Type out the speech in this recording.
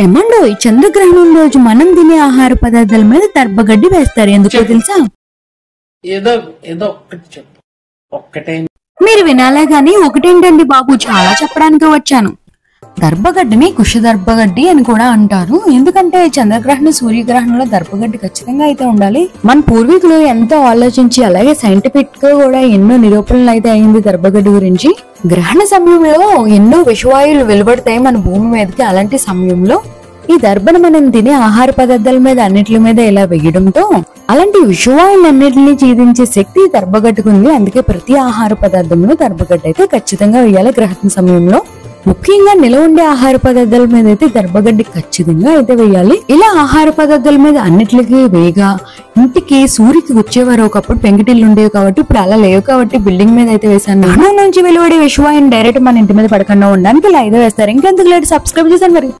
ఏమండో ఈ చంద్రగ్రహణం రోజు మనం తినే ఆహార పదార్థాల మీద దర్భగడ్డి వేస్తారు. ఎందుకో తెలుసా? ఏదో ఏదో ఒక్కటి చెప్పు. ఒక్కటే మీరు వినాలే గాని ఒకటేంటండి బాబు, చాలా చెప్పడానికి వచ్చాను. దర్భగడ్డిని కుషదర్భగడ్డి అని కూడా అంటారు. ఎందుకంటే చంద్రగ్రహణ సూర్యగ్రహణంలో దర్భగడ్డి ఖచ్చితంగా అయితే ఉండాలి. మన పూర్వీకులు ఎంతో ఆలోచించి అలాగే సైంటిఫిక్ గా కూడా ఎన్నో నిరూపణలు అయితే అయింది దర్భగడ్డి గురించి. గ్రహణ సమయంలో ఎన్నో విషవాయువులు వెలువడతాయి మన భూమి మీదకి. అలాంటి సమయంలో ఈ దర్భను మనం తినే ఆహార పదార్థాల మీద అన్నిటి మీద ఇలా వేయడంతో అలాంటి విషవాయులన్నిటిని ఛేదించే శక్తి దర్భగడ్డకు ఉంది. అందుకే ప్రతి ఆహార పదార్థంలో దర్భగడ్డ అయితే ఖచ్చితంగా వేయాలి గ్రహణ సమయంలో. ముఖ్యంగా నిల ఉండే ఆహార పదార్థాల మీద అయితే దర్భగడ్డి ఖచ్చితంగా అయితే వేయాలి. ఇలా ఆహార పదార్థాల మీద అన్నిటికీ వేయగా ఇంటికి సూర్యుకి వచ్చేవారు. ఒకప్పుడు పెంకిటిల్లు ఉండేవి కాబట్టి ఇప్పుడు అలా లేవు కాబట్టి బిల్డింగ్ మీద అయితే వేసాను. గ్రహణం నుంచి వెలువడే విషవాయుని డైరెక్ట్ మన ఇంటి మీద పడకుండా ఉండడానికి ఇలా అయితే వేస్తారు. ఇంకెందుకు లేట్, సబ్స్క్రైబ్ చేశాను మరి.